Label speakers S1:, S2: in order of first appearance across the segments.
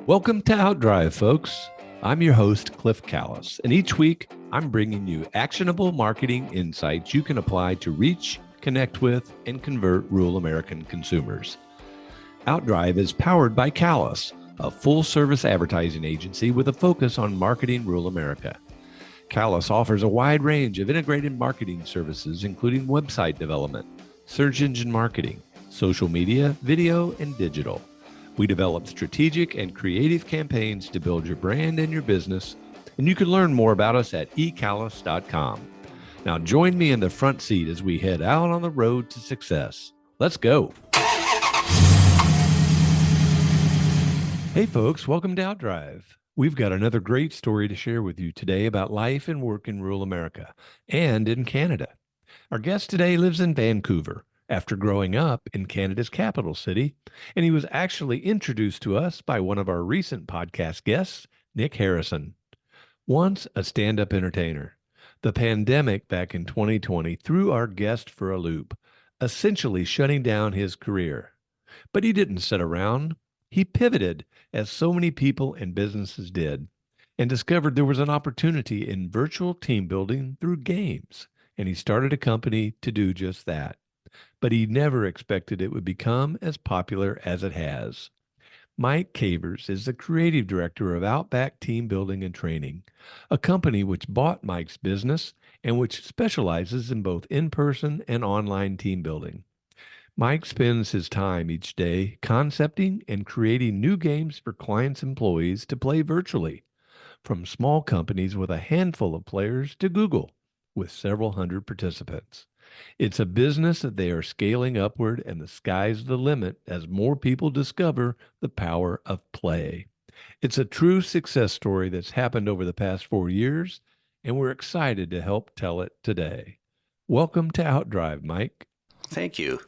S1: Welcome to Outdrive, folks. I'm your host, Cliff Callis, and each week I'm bringing you actionable marketing insights you can apply to reach, connect with, and convert rural American consumers. Outdrive is powered by Callis, a full-service advertising agency with a focus on marketing rural America. Callis offers a wide range of integrated marketing services, including website development, search engine marketing, social media, video, and digital. We develop strategic and creative campaigns to build your brand and your business, and you can learn more about us at ecallis.com. Now join me in the front seat as we head out on the road to success. Let's go. Hey folks, welcome to Outdrive. We've got another great story to share with you today about life and work in rural America and in Canada. Our guest today lives in Vancouver after growing up in Canada's capital city, and he was actually introduced to us by one of our recent podcast guests, Nick Harrison. Once a stand-up entertainer, the pandemic back in 2020 threw our guest for a loop, essentially shutting down his career. But he didn't sit around. He pivoted, as so many people and businesses did, and discovered there was an opportunity in virtual team building through games, and he started a company to do just that. But he never expected it would become as popular as it has. Mike Cavers is the creative director of Outback Team Building and Training, a company which bought Mike's business and which specializes in both in-person and online team building. Mike spends his time each day concepting and creating new games for clients' employees to play virtually, from small companies with a handful of players to Google with several hundred participants. It's a business that they are scaling upward, and the sky's the limit as more people discover the power of play. It's a true success story that's happened over the past 4 years, and we're excited to help tell it today. Welcome to Outdrive, Mike.
S2: Thank you.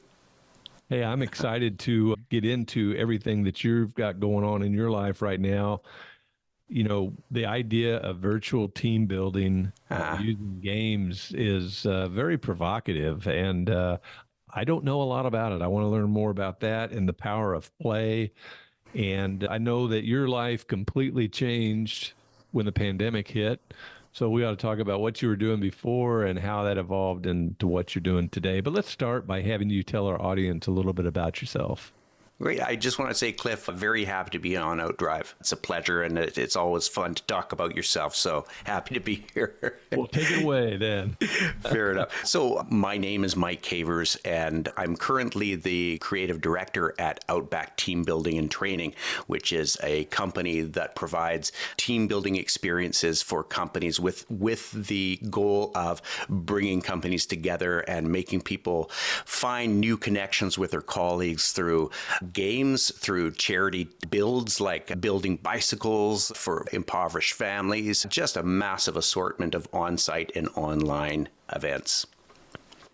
S1: Hey, I'm excited to get into everything that you've got going on in your life right now. You know, the idea of virtual team building using games is very provocative, and I don't know a lot about it. I want to learn more about that and the power of play. And I know that your life completely changed when the pandemic hit. So we ought to talk about what you were doing before and how that evolved into what you're doing today. But let's start by having you tell our audience a little bit about yourself.
S2: Great. I just want to say, Cliff, I'm very happy to be on Outdrive. It's a pleasure, and it's always fun to talk about yourself. So happy to be here.
S1: Well, take it away then.
S2: Fair enough. So my name is Mike Cavers, and I'm currently the creative director at Outback Team Building and Training, which is a company that provides team building experiences for companies with the goal of bringing companies together and making people find new connections with their colleagues through games, through charity builds like building bicycles for impoverished families, just a massive assortment of on-site and online events.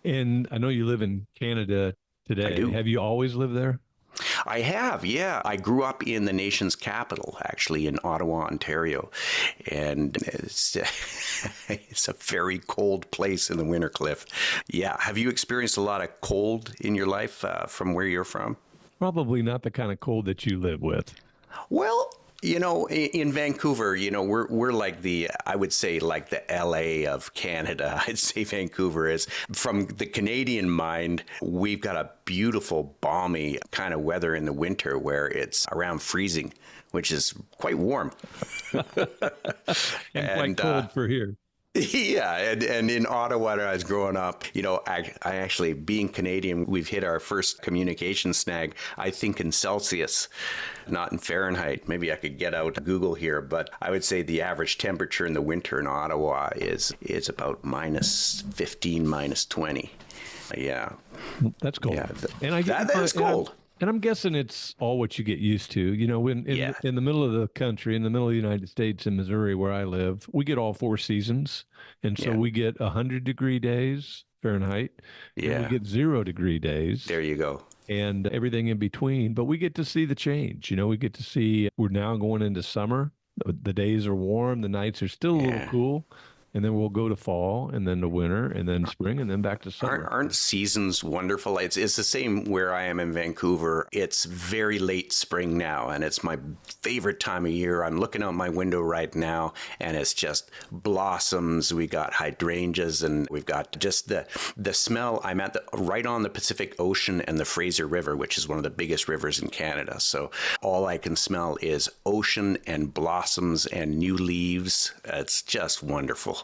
S1: And I know you live in Canada today.
S2: I do.
S1: Have you always lived there?
S2: I have, yeah. I grew up in the nation's capital, actually, in Ottawa, Ontario. And it's, it's a very cold place in the winter, Cliff. Yeah. Have you experienced a lot of cold in your life from where you're from?
S1: Probably not the kind of cold that you live with.
S2: Well, you know, in Vancouver, you know, we're like I would say like the LA of Canada. I'd say Vancouver is. From the Canadian mind, we've got a beautiful, balmy kind of weather in the winter where it's around freezing, which is quite warm.
S1: and quite cold for here.
S2: Yeah, and in Ottawa, when I was growing up, you know, I actually, being Canadian, we've hit our first communication snag, I think in Celsius, not in Fahrenheit. Maybe I could get out Google here, but I would say the average temperature in the winter in Ottawa is about minus 15, minus 20. Yeah.
S1: That's cold.
S2: Yeah,
S1: and I get
S2: that is cold.
S1: And I'm guessing it's all what you get used to. You know, when in the middle of the country, in the middle of the United States, in Missouri, where I live, we get all 4 seasons. And so we get 100-degree days, Fahrenheit.
S2: Yeah.
S1: And we get 0-degree days.
S2: There you go.
S1: And everything in between. But we get to see the change. You know, we get to see we're now going into summer. The days are warm. The nights are still a little cool. and then we'll go to fall, and then to winter, and then spring, and then back to summer.
S2: Aren't seasons wonderful? It's the same where I am in Vancouver. It's very late spring now, and it's my favorite time of year. I'm looking out my window right now, and it's just blossoms. We got hydrangeas, and we've got just the smell. I'm at right on the Pacific Ocean and the Fraser River, which is one of the biggest rivers in Canada. So all I can smell is ocean and blossoms and new leaves. It's just wonderful.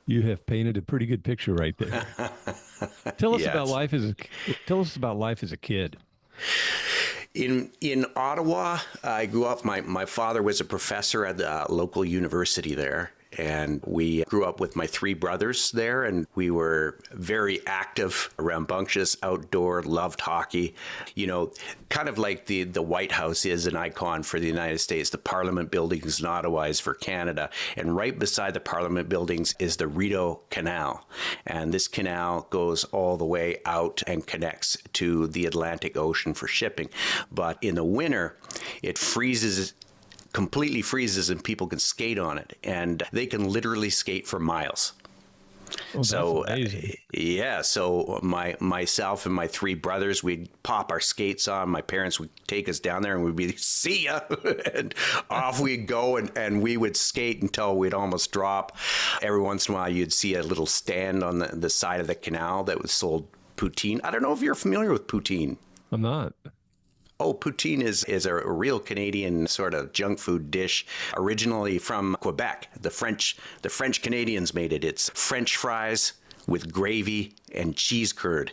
S1: You have painted a pretty good picture right there. Tell us about
S2: Yes.
S1: life as a tell us about life as a kid.
S2: In Ottawa, I grew up. My father was a professor at the local university there. And we grew up with my three brothers there, and we were very active, rambunctious, outdoor, loved hockey. You know, kind of like the White House is an icon for the United States. The Parliament buildings in Ottawa is for Canada. And right beside the Parliament buildings is the Rideau Canal. And this canal goes all the way out and connects to the Atlantic Ocean for shipping. But in the winter, it completely freezes, and people can skate on it, and they can literally skate for miles.
S1: Oh, that's
S2: So
S1: amazing.
S2: yeah, so myself and my three brothers, we'd pop our skates on. My parents would take us down there, and we'd be, see ya, and off we'd go, and we would skate until we'd almost drop. Every once in a while, you'd see a little stand on the side of the canal that was sold poutine. I don't know if you're familiar with poutine.
S1: I'm not.
S2: Oh, poutine is a real Canadian sort of junk food dish, originally from Quebec. The French Canadians made it. It's French fries with gravy and cheese curd.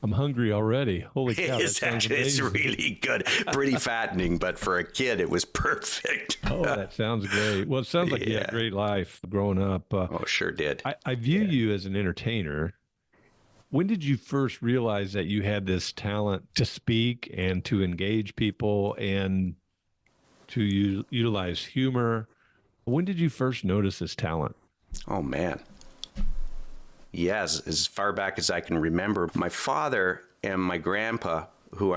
S1: I'm hungry already. Holy cow, that sounds
S2: It's
S1: amazing.
S2: really good. Pretty fattening, but for a kid, it was perfect.
S1: Oh, that sounds great. Well, it sounds like you had a
S2: Yeah.
S1: great life growing up.
S2: Oh, sure did.
S1: I view you as an entertainer. When did you first realize that you had this talent to speak and to engage people and to utilize humor? When did you first notice this talent?
S2: Oh, man. Yes, as far back as I can remember, my father and my grandpa, who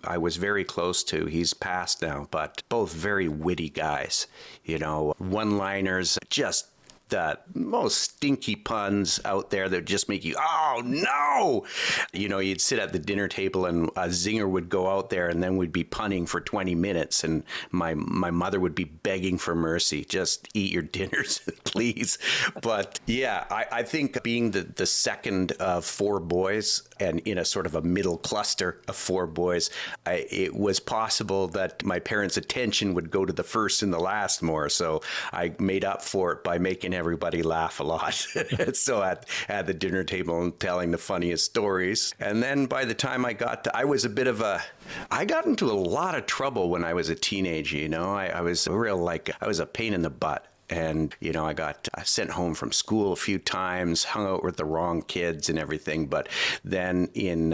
S2: I was very close to, he's passed now, but both very witty guys. You know, one-liners, just the most stinky puns out there that just make you, oh no! You know, you'd sit at the dinner table and a zinger would go out there, and then we'd be punning for 20 minutes, and my mother would be begging for mercy. Just eat your dinners, please. But yeah, I think being the second of four boys and in a sort of a middle cluster of four boys, it was possible that my parents' attention would go to the first and the last more. So I made up for it by making everybody laugh a lot. So at the dinner table and telling the funniest stories. And then by the time I got I got into a lot of trouble when I was a teenager, you know. I was a pain in the butt. And, you know, I got sent home from school a few times, hung out with the wrong kids and everything. But then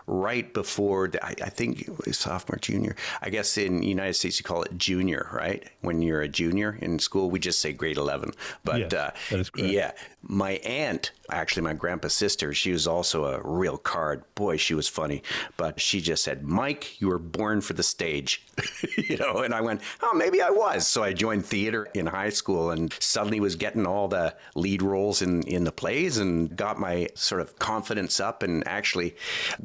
S2: right before, I think it was sophomore, junior, I guess in the United States you call it junior, right? When you're a junior in school, we just say grade 11. But
S1: Yes, that is correct.
S2: yeah, my aunt, actually my grandpa's sister, she was also a real card. Boy, she was funny. But she just said, Mike, you were born for the stage. You know, and I went, oh, maybe I was. So I joined theater in high school and suddenly was getting all the lead roles in the plays and got my sort of confidence up and actually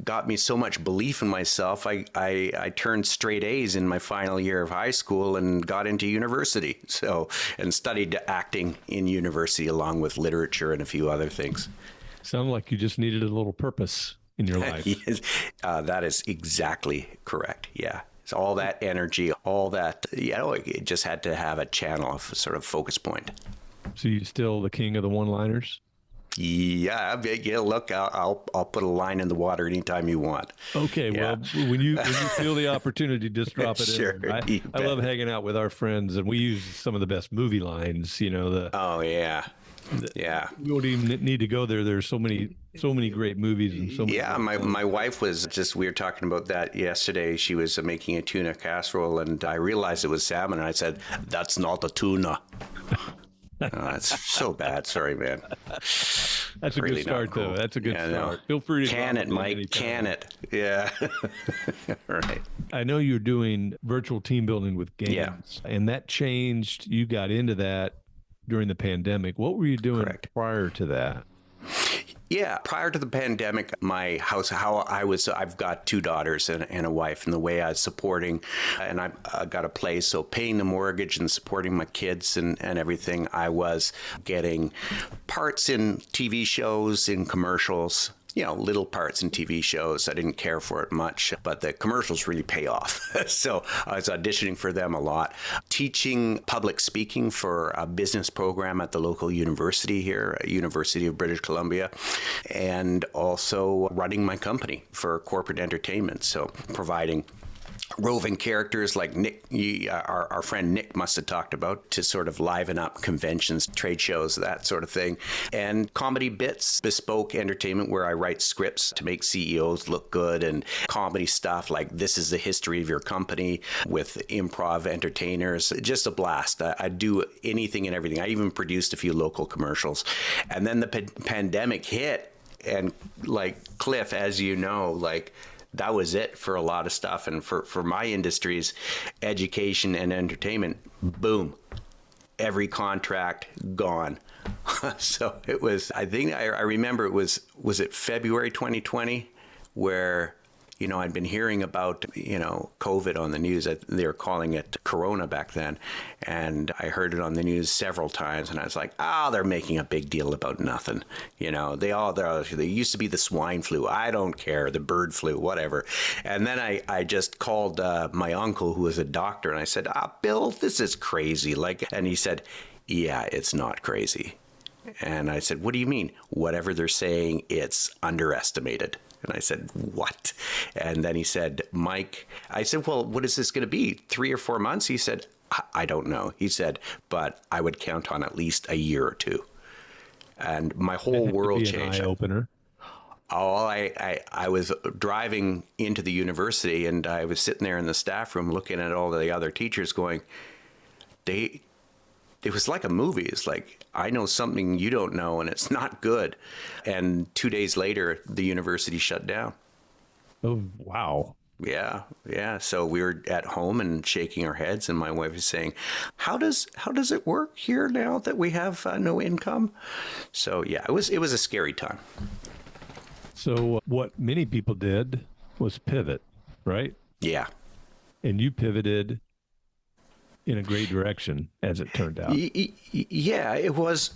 S2: got me so much belief in myself. I turned straight A's in my final year of high school and got into university. So, and studied acting in university along with literature and a few other things.
S1: Sound like you just needed a little purpose in your life.
S2: Yes, that is exactly correct. Yeah. So all that energy, all that, you know, it just had to have a channel, of sort of focus point.
S1: So you still the king of the one-liners?
S2: Yeah, look, I'll put a line in the water anytime you want.
S1: Okay,
S2: Yeah.
S1: well, when you feel the opportunity, just drop it
S2: Sure,
S1: in.
S2: you
S1: I
S2: bet.
S1: love hanging out with our friends, and we use some of the best movie lines. You know,
S2: Oh, yeah. Yeah.
S1: we don't even need to go there. There's so many great movies and so many.
S2: Yeah, my wife was we were talking about that yesterday. She was making a tuna casserole, and I realized it was salmon, and I said, that's not a tuna. Oh, that's so bad. Sorry, man.
S1: That's a
S2: Really
S1: good
S2: not
S1: start,
S2: cool.
S1: though. That's a good
S2: Yeah,
S1: start.
S2: no.
S1: Feel free to
S2: Can
S1: drop
S2: it,
S1: in
S2: Mike?
S1: anytime.
S2: Can it? Yeah. Right.
S1: I know you're doing virtual team building with games,
S2: Yeah.
S1: and that changed. You got into that during the pandemic. What were you doing
S2: Correct.
S1: prior to that?
S2: Yeah, prior to the pandemic, my house, I've got two daughters and a wife, and the way I was supporting, and I got a place, so paying the mortgage and supporting my kids and everything, I was getting parts in TV shows, in commercials, little parts in TV shows. I didn't care for it much, but the commercials really pay off. So I was auditioning for them a lot. Teaching public speaking for a business program at the local university here, University of British Columbia, and also running my company for corporate entertainment. So providing roving characters like Nick, our friend Nick must have talked about, to sort of liven up conventions, trade shows, that sort of thing. And comedy bits, bespoke entertainment where I write scripts to make CEOs look good, and comedy stuff like this is the history of your company with improv entertainers. Just a blast. I do anything and everything. I even produced a few local commercials. And then the pandemic hit, and like Cliff, as you know, like, that was it for a lot of stuff. And for my industries, education and entertainment, boom, every contract gone. So it was, I think I remember was it February 2020 where, I'd been hearing about, COVID on the news. They were calling it Corona back then. And I heard it on the news several times. And I was like, they're making a big deal about nothing. They used to be the swine flu. I don't care. The bird flu, whatever. And then I just called my uncle, who was a doctor. And I said, Bill, this is crazy. And he said, yeah, it's not crazy. And I said, what do you mean? Whatever they're saying, it's underestimated. And I said, what? And then he said, Mike, I said, well, what is this going to be? 3 or 4 months? He said, I don't know. He said, but I would count on at least a year or two. And my whole world changed.
S1: Eye opener.
S2: Oh, I was driving into the university, and I was sitting there in the staff room looking at all the other teachers going, it was like a movie. It's like, I know something you don't know, and it's not good. And 2 days later, the university shut down.
S1: Oh, wow.
S2: Yeah. So we were at home and shaking our heads, and my wife was saying, how does it work here now that we have no income? So yeah, it was a scary time.
S1: So what many people did was pivot, right?
S2: Yeah.
S1: And you pivoted in a great direction, as it turned out.
S2: Yeah, it was.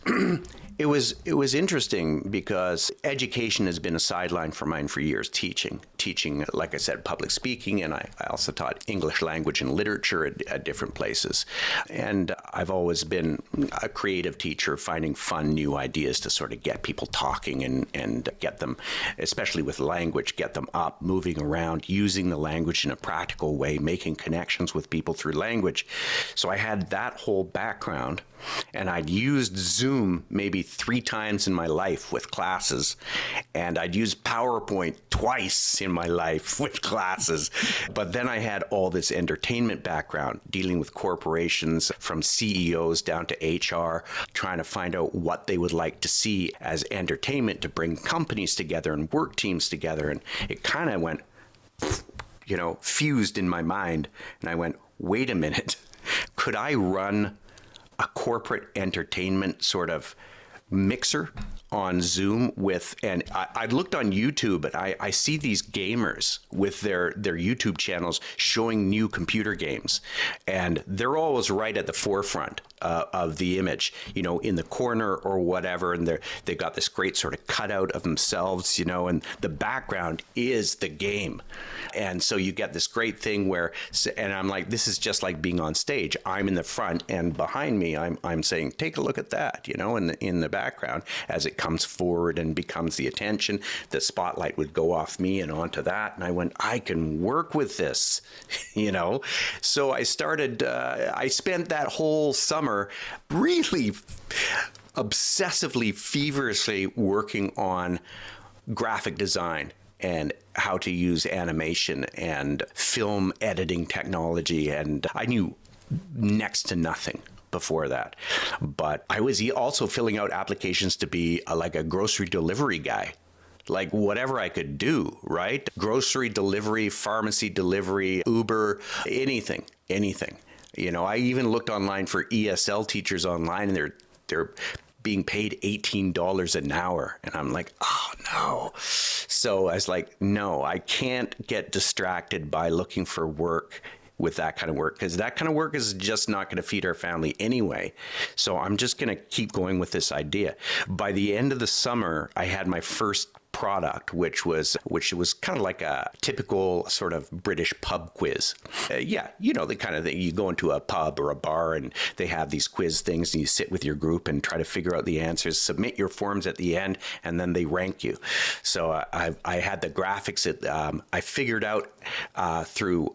S2: It was interesting because education has been a sideline for mine for years. Teaching, like I said, public speaking, and I also taught English language and literature at different places. And I've always been a creative teacher, finding fun new ideas to sort of get people talking and get them, especially with language, get them up, moving around, using the language in a practical way, making connections with people through language. So I had that whole background, and I'd used Zoom maybe 3 times in my life with classes, and I'd used PowerPoint twice in my life with classes. But then I had all this entertainment background, dealing with corporations from CEOs down to HR, trying to find out what they would like to see as entertainment to bring companies together and work teams together. And it kind of went, fused in my mind. And I went, wait a minute, could I run a corporate entertainment sort of mixer on Zoom and I looked on YouTube, and I see these gamers with their YouTube channels showing new computer games, and they're always right at the forefront of the image, in the corner or whatever, and they got this great sort of cutout of themselves, and the background is the game. And so you get this great thing and I'm like, this is just like being on stage. I'm in the front, and behind me, I'm saying, take a look at that, in the background. As it comes forward and becomes the attention, the spotlight would go off me and onto that. And I went, I can work with this, So I started, I spent that whole summer really obsessively, feverishly working on graphic design and how to use animation and film editing technology. And I knew next to nothing before that. But I was also filling out applications to be like a grocery delivery guy. Like whatever I could do, right? Grocery delivery, pharmacy delivery, Uber, anything. I even looked online for ESL teachers online, and they're being paid $18 an hour. And I'm like, oh no. So I was like, no, I can't get distracted by looking for work with that kind of work, because that kind of work is just not going to feed our family anyway. So I'm just going to keep going with this idea. By the end of the summer, I had my first product, which was kind of like a typical sort of British pub quiz. Yeah, you know, the kind of thing, you go into a pub or a bar and they have these quiz things and you sit with your group and try to figure out the answers, submit your forms at the end, and then they rank you. So I had the graphics that I figured out through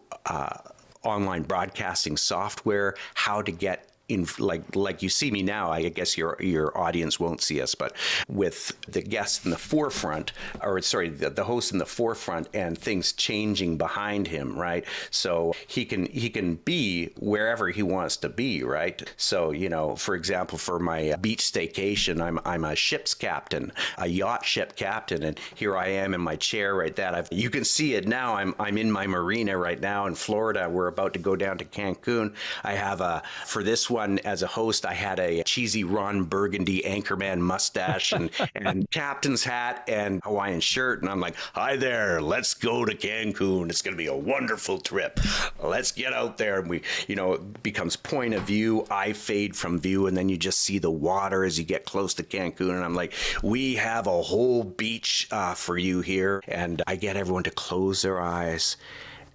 S2: online broadcasting software how to get in, like you see me now. I guess your audience won't see us, but with the guest in the forefront, or sorry, the host in the forefront, and things changing behind him, right? So he can be wherever he wants to be, right? So, you know, for example, for my beach staycation, I'm a ship's captain, a yacht ship captain, and here I am in my chair right there. You can see it now. I'm in my marina right now in Florida. We're about to go down to Cancun. I have for this one, as a host, I had a cheesy Ron Burgundy anchorman mustache and captain's hat and Hawaiian shirt. And I'm like, hi there, let's go to Cancun. It's going to be a wonderful trip. Let's get out there. And we, you know, it becomes point of view. I fade from view. And then you just see the water as you get close to Cancun. And I'm like, we have a whole beach for you here. And I get everyone to close their eyes.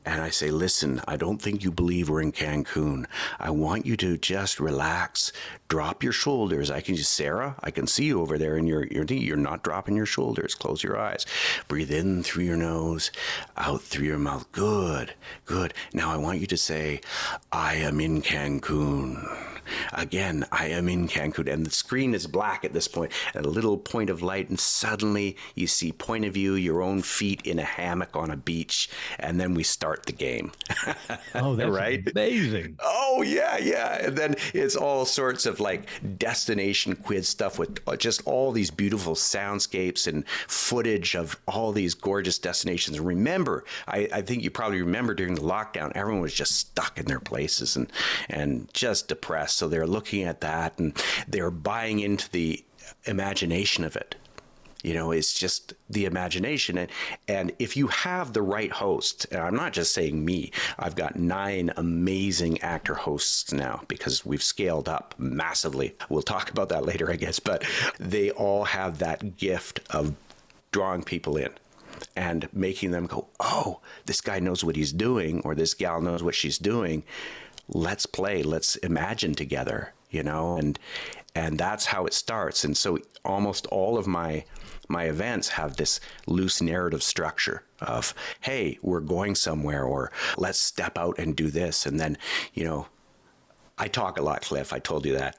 S2: And I say, listen, I don't think you believe we're in Cancun. I want you to just relax, drop your shoulders. Sarah, I can see you over there, and you're not dropping your shoulders. Close your eyes. Breathe in through your nose, out through your mouth. Good, good. Now I want you to say, I am in Cancun. Again, I am in Cancun. And the screen is black at this point, and a little point of light, and suddenly you see point of view, your own feet in a hammock on a beach, and then we start the game.
S1: Oh, that's
S2: right?
S1: Amazing.
S2: Oh, yeah, yeah. And then it's all sorts of like destination quiz stuff with just all these beautiful soundscapes and footage of all these gorgeous destinations. And remember, I think you probably remember during the lockdown, everyone was just stuck in their places and just depressed. So they're looking at that and they're buying into the imagination of it. You know, it's just the imagination. And if you have the right host, and I'm not just saying me, I've got 9 amazing actor hosts now because we've scaled up massively. We'll talk about that later, I guess. But they all have that gift of drawing people in and making them go, oh, this guy knows what he's doing, or this gal knows what she's doing. Let's play. Let's imagine together, you know, and that's how it starts. And so almost all of my events have this loose narrative structure of, hey, we're going somewhere, or let's step out and do this. And then, you know, I talk a lot, Cliff. I told you that.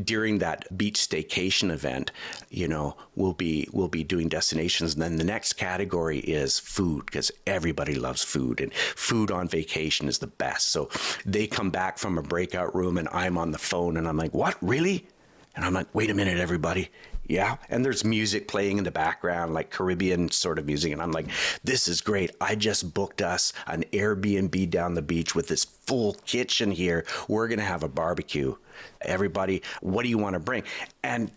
S2: During that beach staycation event, you know, we'll be doing destinations. And then the next category is food, because everybody loves food, and food on vacation is the best. So they come back from a breakout room and I'm on the phone and I'm like, what, really? And I'm like, wait a minute, everybody. Yeah. And there's music playing in the background, like Caribbean sort of music. And I'm like, this is great. I just booked us an Airbnb down the beach with this full kitchen here. We're going to have a barbecue. Everybody, what do you want to bring? And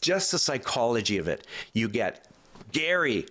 S2: just the psychology of it, you get, Gary,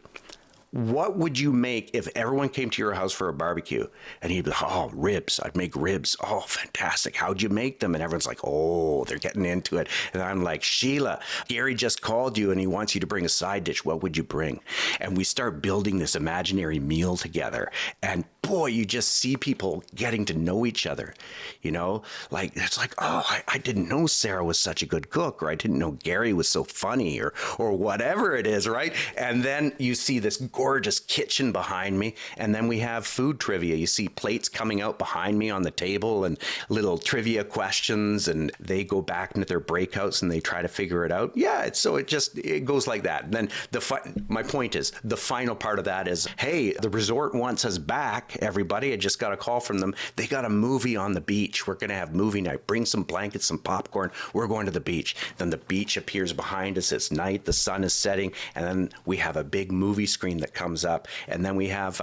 S2: what would you make if everyone came to your house for a barbecue? And he'd be like, oh, ribs. I'd make ribs. Oh, fantastic. How'd you make them? And everyone's like, oh, they're getting into it. And I'm like, Sheila, Gary just called you and he wants you to bring a side dish. What would you bring? And we start building this imaginary meal together. And boy, you just see people getting to know each other, you know, like, it's like, oh, I didn't know Sarah was such a good cook, or I didn't know Gary was so funny, or whatever it is. Right. And then you see this gorgeous kitchen behind me. And then we have food trivia. You see plates coming out behind me on the table and little trivia questions, and they go back into their breakouts and they try to figure it out. Yeah. It goes like that. And then my point is, the final part of that is, hey, the resort wants us back. Everybody, I just got a call from them. They got a movie on the beach. We're going to have movie night. Bring some blankets, some popcorn. We're going to the beach. Then the beach appears behind us. It's night. The sun is setting. And then we have a big movie screen that comes up. And then we have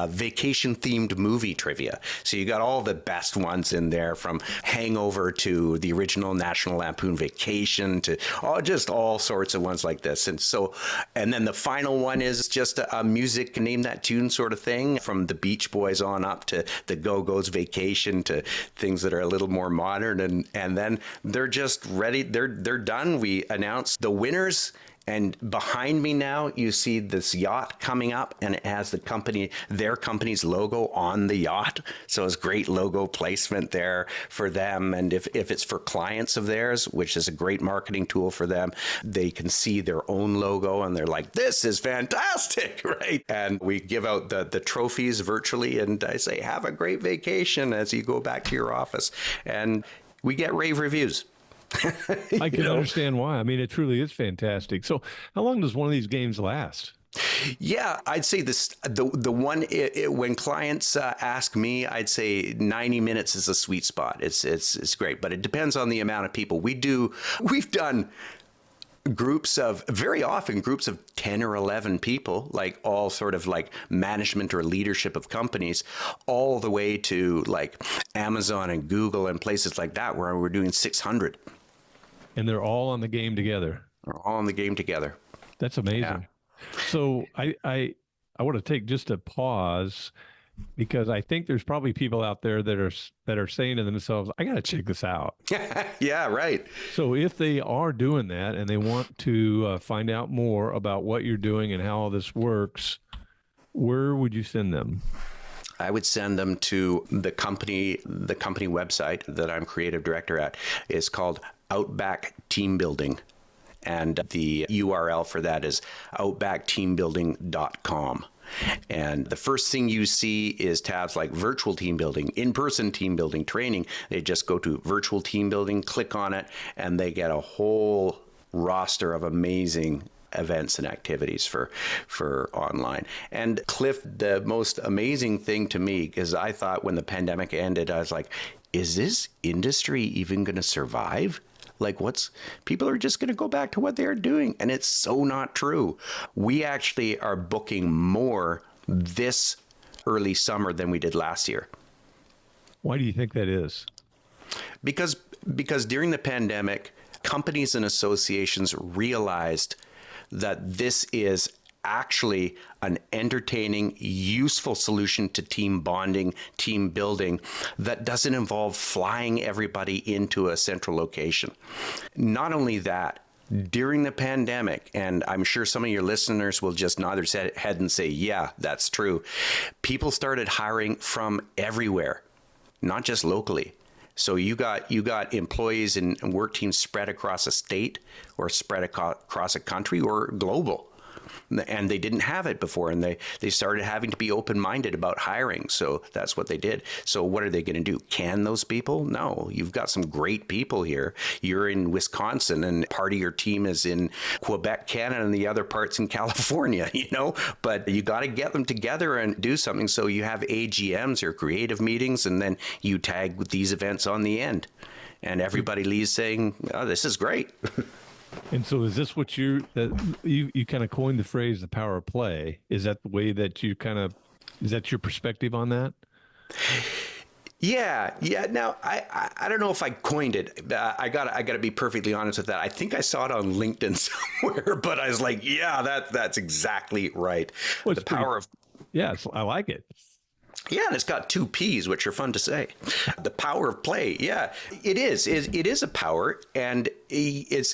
S2: vacation-themed movie trivia. So you got all the best ones in there, from Hangover to the original National Lampoon Vacation to just all sorts of ones like this. And then the final one is just a music, name that tune sort of thing, from the Beach Boys on up to the Go-Go's Vacation to things that are a little more modern. And then they're just ready. They're done. We announced the winners. And behind me now, you see this yacht coming up, and it has their company's logo on the yacht. So it's great logo placement there for them. And if it's for clients of theirs, which is a great marketing tool for them, they can see their own logo and they're like, this is fantastic, right? And we give out the trophies virtually, and I say, have a great vacation as you go back to your office. And we get rave reviews.
S1: I can understand why. I mean, it truly is fantastic. So how long does one of these games last?
S2: Yeah, I'd say the one, when clients ask me, I'd say 90 minutes is a sweet spot. It's great, but it depends on the amount of people. We've done very often groups of 10 or 11 people, like all sort of like management or leadership of companies, all the way to like Amazon and Google and places like that, where we're doing 600.
S1: And they're all on the game together.
S2: We're all on the game together.
S1: That's amazing. Yeah. So I want to take just a pause, because I think there's probably people out there that are saying to themselves, I got to check this out.
S2: Yeah, right.
S1: So if they are doing that and they want to find out more about what you're doing and how all this works, where would you send them?
S2: I would send them to the company website that I'm creative director at. Is called Outback Team Building. And the URL for that is outbackteambuilding.com. And the first thing you see is tabs like virtual team building, in-person team building, training. They just go to virtual team building, click on it, and they get a whole roster of amazing events and activities for online. And Cliff, the most amazing thing to me, because I thought when the pandemic ended, I was like, is this industry even going to survive? Like, people are just going to go back to what they're doing. And it's so not true. We actually are booking more this early summer than we did last year.
S1: Why do you think that is?
S2: Because during the pandemic, companies and associations realized that this is actually an entertaining, useful solution to team bonding, team building that doesn't involve flying everybody into a central location. Not only that, during the pandemic, and I'm sure some of your listeners will just nod their head and say, yeah, that's true, people started hiring from everywhere, not just locally. So you got employees and work teams spread across a state or spread across a country or global. And they didn't have it before, and they started having to be open-minded about hiring. So that's what they did. So what are they going to do? Can those people? No. You've got some great people here. You're in Wisconsin, and part of your team is in Quebec, Canada, and the other parts in California, But you got to get them together and do something. So you have AGMs or creative meetings, and then you tag with these events on the end. And everybody leaves saying, oh, this is great.
S1: And so is this what you kind of coined the phrase, the power of play? Is that the way that is that your perspective on that?
S2: Yeah. Now, I don't know if I coined it. I gotta be perfectly honest with that. I think I saw it on LinkedIn somewhere, but I was like, yeah, that's exactly right.
S1: Well, the power of... Yes, I like it.
S2: Yeah, and it's got 2 P's, which are fun to say. The power of play. Yeah, it is. It is a power, and it's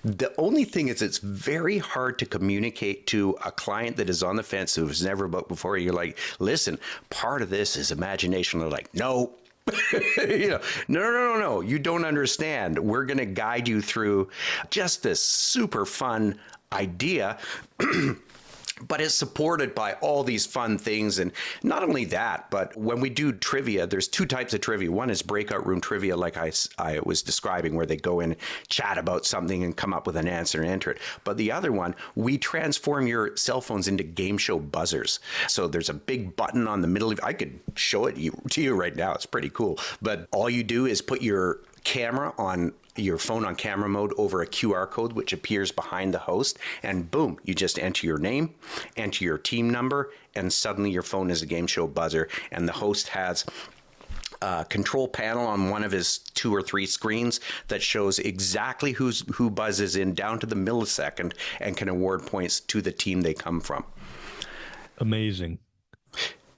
S2: the only thing is it's very hard to communicate to a client that is on the fence who's never booked before. You're like, listen, part of this is imagination. They're like, no. No. You don't understand. We're going to guide you through just this super fun idea. But it's supported by all these fun things. And not only that, but when we do trivia, there's 2 types of trivia. One is breakout room trivia, like I was describing, where they go in, chat about something and come up with an answer and enter it. But the other one, we transform your cell phones into game show buzzers. So there's a big button on the middle of, I could show it to you right now. It's pretty cool. But all you do is put your camera on your phone on camera mode over a QR code, which appears behind the host. And boom, you just enter your name, enter your team number, and suddenly your phone is a game show buzzer. And the host has a control panel on one of his 2 or 3 screens that shows exactly who buzzes in down to the millisecond and can award points to the team they come from.
S1: Amazing.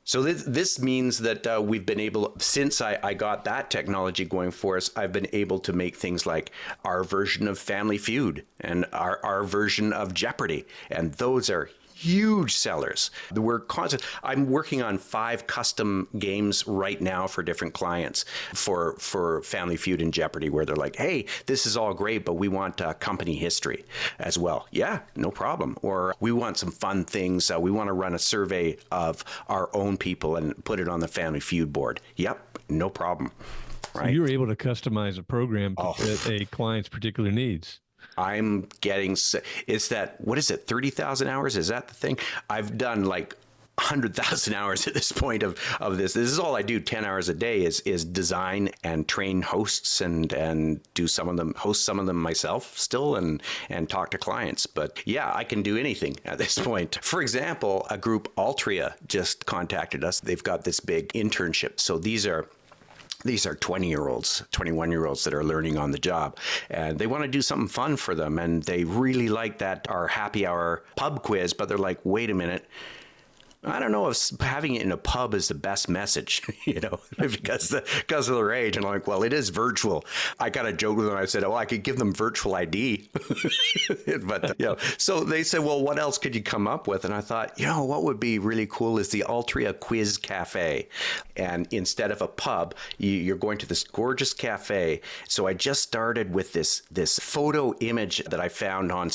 S2: So this means that we've been able, since I got that technology going for us, I've been able to make things like our version of Family Feud and our version of Jeopardy. And those are huge sellers. I'm working on 5 custom games right now for different clients for Family Feud and Jeopardy, where they're like, hey, this is all great, but we want company history as well. Yeah, no problem. Or we want some fun things. We want to run a survey of our own people and put it on the Family Feud board. Yep, no problem. Right?
S1: So you were able to customize a program to fit a client's particular needs.
S2: I'm getting, it's that, what is it, 30,000 hours? Is that the thing? I've done like 100,000 hours at this point of this. This is all I do 10 hours a day is design and train hosts and do host some of them myself still and talk to clients. But yeah, I can do anything at this point. For example, a group Altria just contacted us. They've got this big internship. So these are 20-year-olds, 21-year-olds that are learning on the job, and they want to do something fun for them. And they really like that our happy hour pub quiz, but they're like, wait a minute. I don't know if having it in a pub is the best message, because of their age. And I'm like, well, it is virtual. I got a joke with them. I said, oh, I could give them virtual ID. But, so they said, well, what else could you come up with? And I thought, what would be really cool is the Altria Quiz Cafe. And instead of a pub, you're going to this gorgeous cafe. So I just started with this photo image that I found on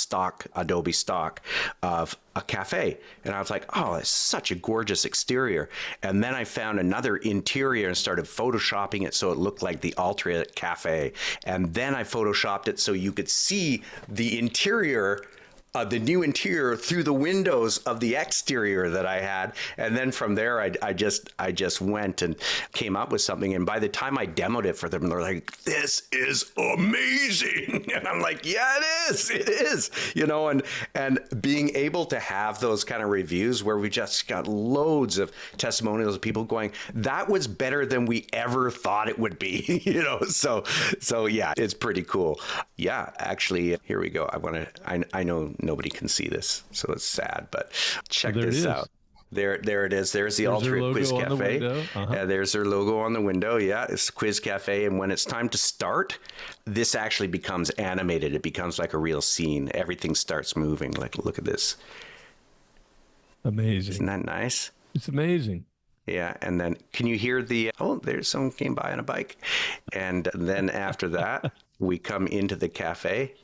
S2: Adobe Stock of a cafe. And I was like, oh, it's such a gorgeous exterior. And then I found another interior and started photoshopping it so it looked like the Altria Cafe. And then I photoshopped it so you could see the interior, the new interior through the windows of the exterior that I had. And then from there, I just went and came up with something. And by the time I demoed it for them, they're like, this is amazing. And I'm like, yeah, it is, and being able to have those kind of reviews where we just got loads of testimonials of people going, that was better than we ever thought it would be, So yeah, it's pretty cool. Yeah, actually, here we go. I know nobody can see this, so it's sad, but check this out. There it is. There's the Altria Quiz Cafe. There's their logo on the window. Yeah, it's Quiz Cafe. And when it's time to start, this actually becomes animated. It becomes like a real scene. Everything starts moving. Like, look at this.
S1: Amazing.
S2: Isn't that nice?
S1: It's amazing.
S2: Yeah, and then can you hear there's someone came by on a bike. And then after that, we come into the cafe,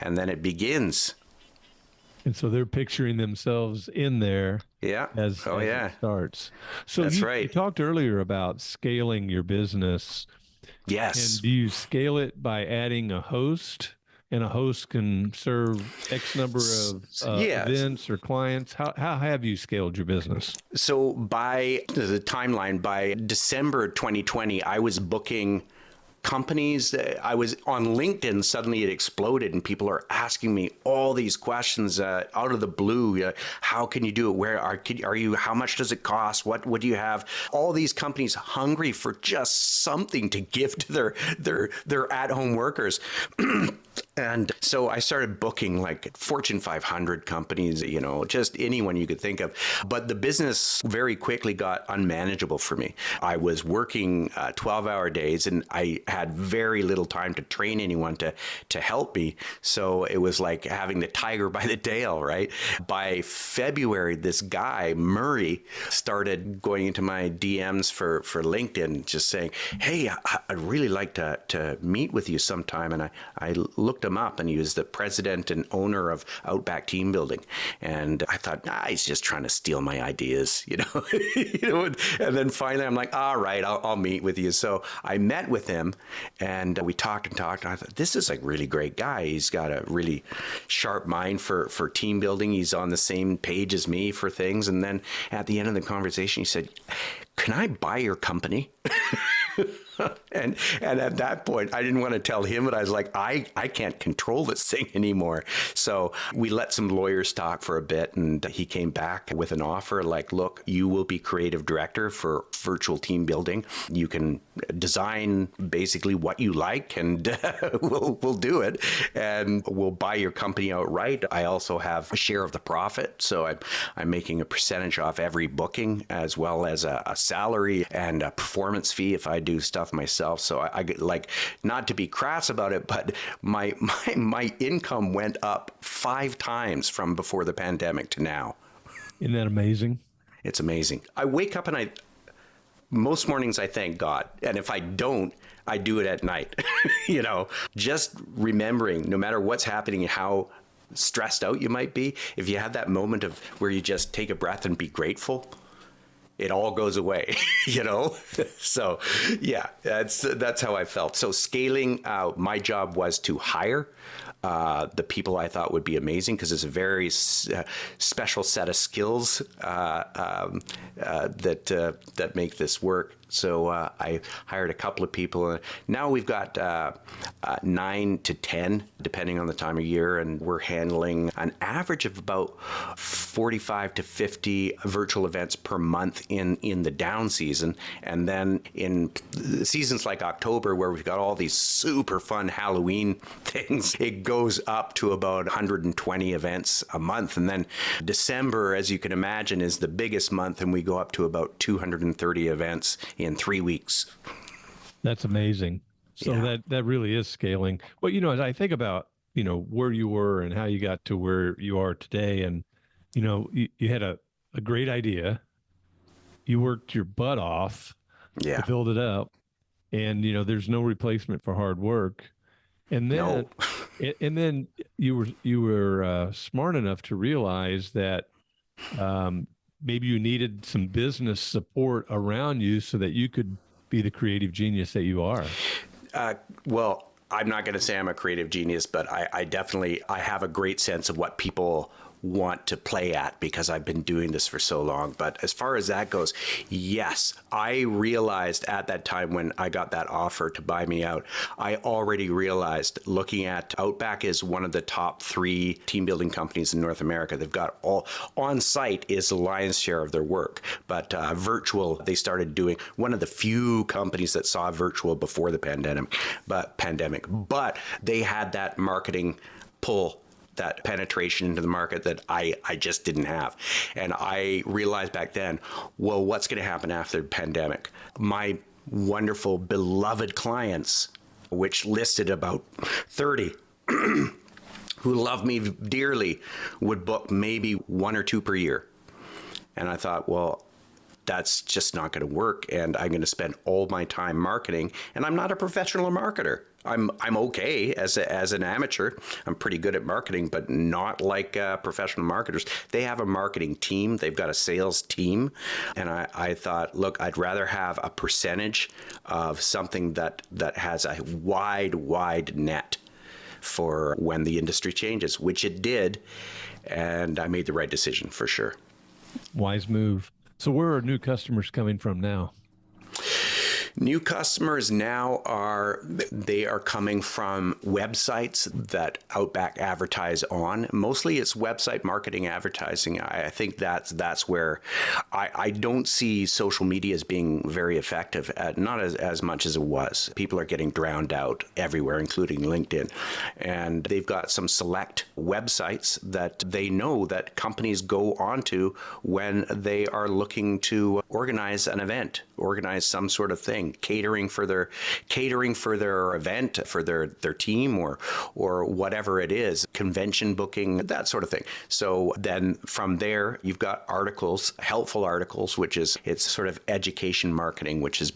S2: and then it begins.
S1: And so they're picturing themselves in there.
S2: Yeah.
S1: As it starts. So
S2: that's right.
S1: You talked earlier about scaling your business.
S2: Yes.
S1: And do you scale it by adding a host? And a host can serve X number of events or clients. How have you scaled your business?
S2: So by the timeline, by December 2020, I was booking companies. I was on LinkedIn, suddenly it exploded and people are asking me all these questions out of the blue. How can you do it? Where are you? How much does it cost? What do you have? All these companies hungry for just something to give to their at-home workers. And so I started booking like Fortune 500 companies, just anyone you could think of. But the business very quickly got unmanageable for me. I was working 12-hour days and I had very little time to train anyone to help me. So it was like having the tiger by the tail, right? By February, this guy, Murray, started going into my DMs for LinkedIn, just saying, hey, I'd really like to meet with you sometime. And I looked him up and he was the president and owner of Outback Team Building. And I thought, he's just trying to steal my ideas, and then finally I'm like, all right, I'll meet with you. So I met with him and we talked and talked. And I thought, this is a really great guy. He's got a really sharp mind for team building. He's on the same page as me for things. And then at the end of the conversation, he said, can I buy your company? And at that point, I didn't want to tell him, but I was like, I can't control this thing anymore. So we let some lawyers talk for a bit, and he came back with an offer like, look, you will be creative director for virtual team building. You can design basically what you like, and we'll do it, and we'll buy your company outright. I also have a share of the profit, so I'm making a percentage off every booking, as well as a salary and a performance fee if I do stuff myself. So I get, like, not to be crass about it, but my income went up 5 times from before the pandemic to now.
S1: Isn't that amazing?
S2: It's amazing. I wake up and most mornings I thank God. And if I don't, I do it at night. Just remembering no matter what's happening, how stressed out you might be, if you have that moment of where you just take a breath and be grateful, it all goes away, So yeah, that's how I felt. So scaling, my job was to hire the people I thought would be amazing, because it's a very special set of skills that make this work. So I hired a couple of people. Now we've got 9 to 10, depending on the time of year, and we're handling an average of about 45 to 50 virtual events per month in the down season. And then in seasons like October, where we've got all these super fun Halloween things, it goes up to about 120 events a month. And then December, as you can imagine, is the biggest month, and we go up to about 230 events in 3 weeks.
S1: That's amazing. So
S2: Yeah.
S1: that really is scaling. Well, as I think about, where you were and how you got to where you are today, and, you had a great idea. You worked your butt off to
S2: Yeah.
S1: build it up, and, there's no replacement for hard work. And then,
S2: No.
S1: and then you were smart enough to realize that maybe you needed some business support around you so that you could be the creative genius that you are.
S2: Well, I'm not going to say I'm a creative genius, but I definitely have a great sense of what people want to play at, because I've been doing this for so long. But as far as that goes, yes, I realized at that time when I got that offer to buy me out, I already realized, looking at Outback is one of the top 3 team building companies in North America. They've got all on site is the lion's share of their work, but virtual, they started doing, one of the few companies that saw virtual before the pandemic, but they had that marketing pull, that penetration into the market that I just didn't have. And I realized back then, well, what's going to happen after the pandemic? My wonderful, beloved clients, which listed about 30, who love me dearly, would book maybe 1 or 2 per year. And I thought, well, that's just not going to work, and I'm going to spend all my time marketing, and I'm not a professional marketer. I'm okay as an amateur. I'm pretty good at marketing, but not like professional marketers. They have a marketing team. They've got a sales team. And I thought, look, I'd rather have a percentage of something that has a wide net for when the industry changes, which it did. And I made the right decision for sure.
S1: Wise move. So where are new customers coming from now?
S2: New customers now are coming from websites that Outback advertise on. Mostly it's website marketing advertising. I think that's where I don't see social media as being very effective, not as much as it was. People are getting drowned out everywhere, including LinkedIn. And they've got some select websites that they know that companies go onto when they are looking to organize an event, organize some sort of thing. Catering for their event, for their team, or whatever it is, convention booking, that sort of thing. So then from there, you've got articles, helpful articles, which is, it's sort of education marketing, which is,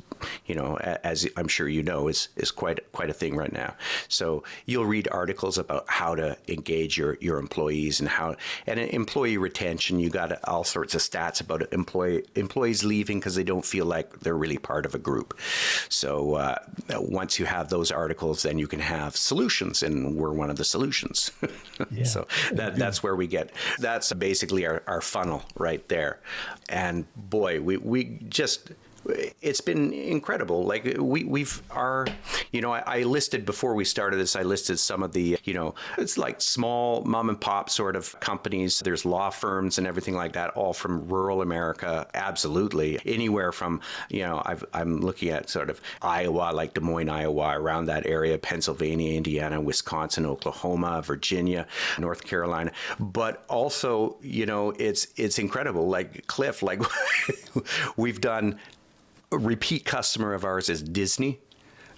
S2: as I'm sure is quite a thing right now. So you'll read articles about how to engage your employees and employee retention. You got all sorts of stats about employees leaving because they don't feel like they're really part of a group. So once you have those articles, then you can have solutions, and we're one of the solutions.
S1: Yeah.
S2: So that's where we get, that's basically our funnel right there. And boy, we just, it's been incredible. Like I listed before we started this, I listed some of the, it's like small mom and pop sort of companies. There's law firms and everything like that, all from rural America. Absolutely. Anywhere from, I'm looking at sort of Iowa, like Des Moines, Iowa, around that area, Pennsylvania, Indiana, Wisconsin, Oklahoma, Virginia, North Carolina. But also, it's incredible. Like Cliff, like we've done, a repeat customer of ours is Disney,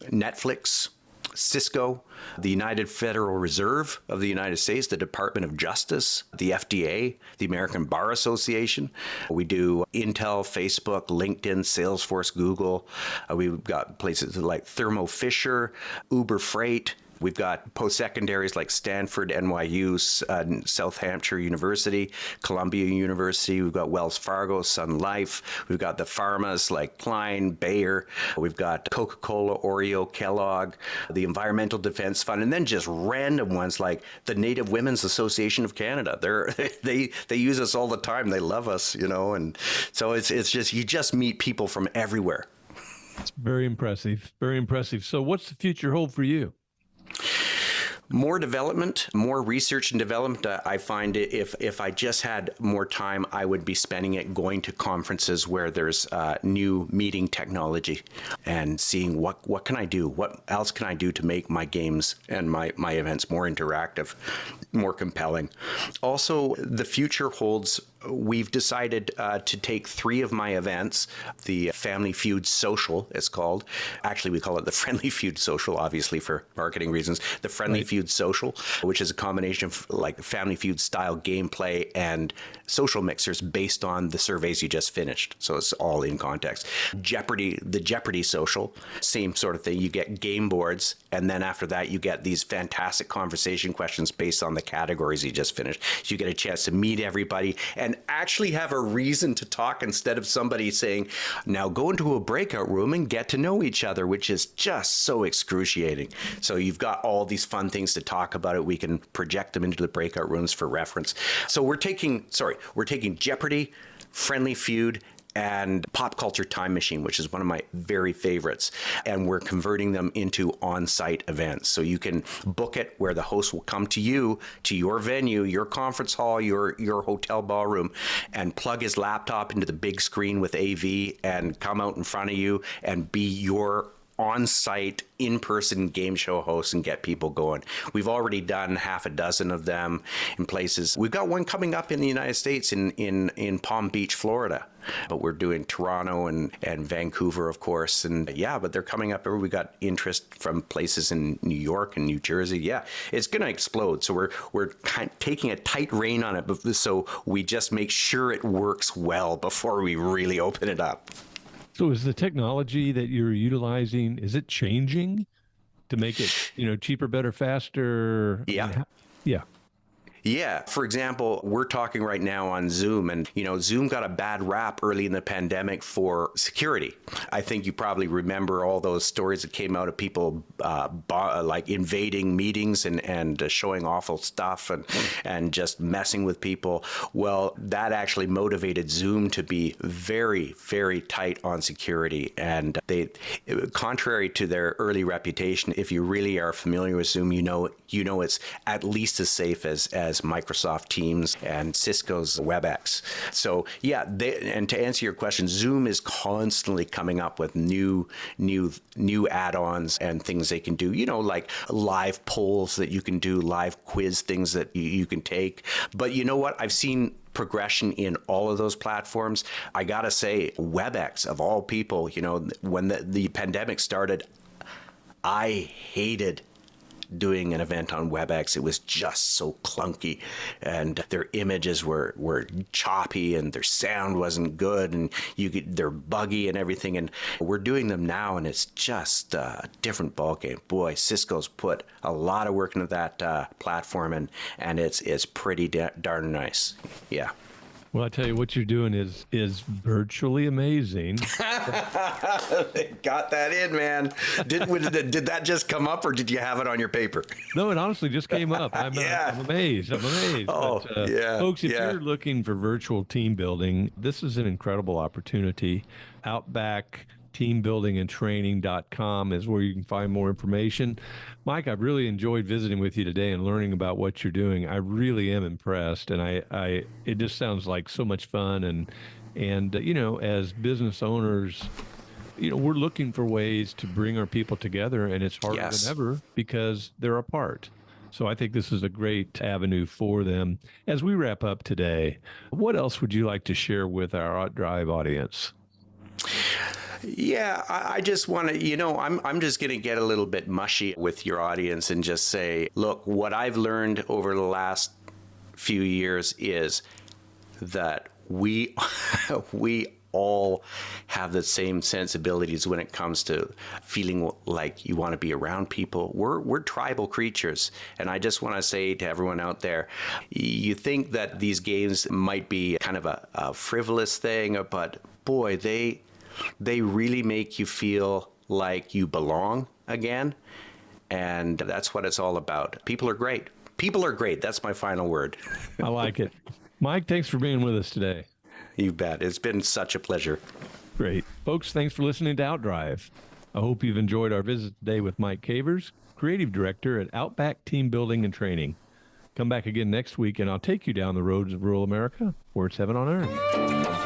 S2: Netflix, Cisco, the United Federal Reserve of the United States, the Department of Justice, the FDA, the American Bar Association. We do Intel, Facebook, LinkedIn, Salesforce, Google. We've got places like Thermo Fisher, Uber Freight. We've got post-secondaries like Stanford, NYU, South Hampshire University, Columbia University. We've got Wells Fargo, Sun Life. We've got the pharmas like Klein, Bayer. We've got Coca-Cola, Oreo, Kellogg, the Environmental Defense Fund, and then just random ones like the Native Women's Association of Canada. They use us all the time. They love us, and so it's just, you just meet people from everywhere.
S1: It's very impressive. Very impressive. So what's the future hold for you?
S2: More development, more research and development. I find if I just had more time, I would be spending it going to conferences where there's new meeting technology and seeing what can I do? What else can I do to make my games and my events more interactive, more compelling? Also, the future holds. We've decided to take 3 of my events, the Family Feud Social, it's called. Actually, we call it the Friendly Feud Social, obviously for marketing reasons. The Friendly Feud Social, which is a combination of like Family Feud style gameplay and social mixers based on the surveys you just finished. So it's all in context. Jeopardy, the Jeopardy Social, same sort of thing. You get game boards, and then after that, you get these fantastic conversation questions based on the categories you just finished. So you get a chance to meet everybody and actually have a reason to talk instead of somebody saying, now go into a breakout room and get to know each other, which is just so excruciating. So you've got all these fun things to talk about it. We can project them into the breakout rooms for reference. So we're taking Jeopardy, Friendly Feud, and Pop Culture Time Machine, which is one of my very favorites. And we're converting them into on-site events. So you can book it where the host will come to you, to your venue, your conference hall, your hotel ballroom, and plug his laptop into the big screen with AV and come out in front of you and be your on-site, in-person game show hosts and get people going. We've already done half a dozen of them in places. We've got one coming up in the United States in Palm Beach, Florida. But we're doing Toronto and Vancouver, of course. And yeah, but they're coming up. We got interest from places in New York and New Jersey. Yeah, it's going to explode. So we're taking a tight rein on it. So we just make sure it works well before we really open it up.
S1: So is the technology that you're utilizing, is it changing to make it, cheaper, better, faster?
S2: Yeah.
S1: Yeah.
S2: Yeah. For example, we're talking right now on Zoom, and, Zoom got a bad rap early in the pandemic for security. I think you probably remember all those stories that came out of people like invading meetings and showing awful stuff and just messing with people. Well, that actually motivated Zoom to be very, very tight on security. And they, contrary to their early reputation, if you really are familiar with Zoom, you know it's at least as safe as Microsoft Teams and Cisco's WebEx. So yeah, and to answer your question, Zoom is constantly coming up with new add-ons and things they can do, like live polls that you can do, live quiz things that you can take. But you know what? I've seen progression in all of those platforms. I gotta say, WebEx, of all people, when the pandemic started, I hated doing an event on WebEx. It was just so clunky, and their images were choppy, and their sound wasn't good, and they're buggy and everything. And we're doing them now, and it's just a different ballgame. Boy, Cisco's put a lot of work into that platform, and it's pretty darn nice. Yeah.
S1: Well, I tell you what you're doing is virtually amazing.
S2: Got that in, man. Did that just come up, or did you have it on your paper?
S1: No, it honestly just came up. I'm amazed. I'm amazed.
S2: Oh, yeah.
S1: Folks, if
S2: Yeah.
S1: you're looking for virtual team building, this is an incredible opportunity. Outback teambuildingandtraining.com is where you can find more information. Mike, I've really enjoyed visiting with you today and learning about what you're doing. I really am impressed, and it just sounds like so much fun. And as business owners, we're looking for ways to bring our people together, and it's harder
S2: Yes.
S1: than ever because they're apart. So I think this is a great avenue for them. As we wrap up today, what else would you like to share with our Drive audience?
S2: Yeah, I just want to, I'm just going to get a little bit mushy with your audience and just say, look, what I've learned over the last few years is that we all have the same sensibilities when it comes to feeling like you want to be around people. We're tribal creatures. And I just want to say to everyone out there, you think that these games might be kind of a frivolous thing, but boy, they really make you feel like you belong again. And that's what it's all about. People are great. People are great. That's my final word.
S1: I like it. Mike, thanks for being with us today.
S2: You bet. It's been such a pleasure.
S1: Great. Folks, thanks for listening to Outdrive. I hope you've enjoyed our visit today with Mike Cavers, Creative Director at Outback Team Building and Training. Come back again next week, and I'll take you down the roads of rural America, where it's heaven on earth.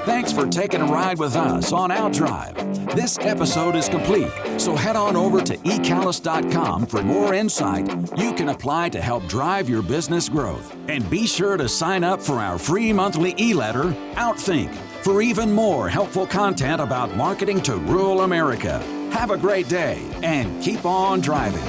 S3: Thanks for taking a ride with us on Outdrive. This episode is complete, so head on over to ecallis.com for more insight you can apply to help drive your business growth. And be sure to sign up for our free monthly e-letter, Outthink, for even more helpful content about marketing to rural America. Have a great day and keep on driving.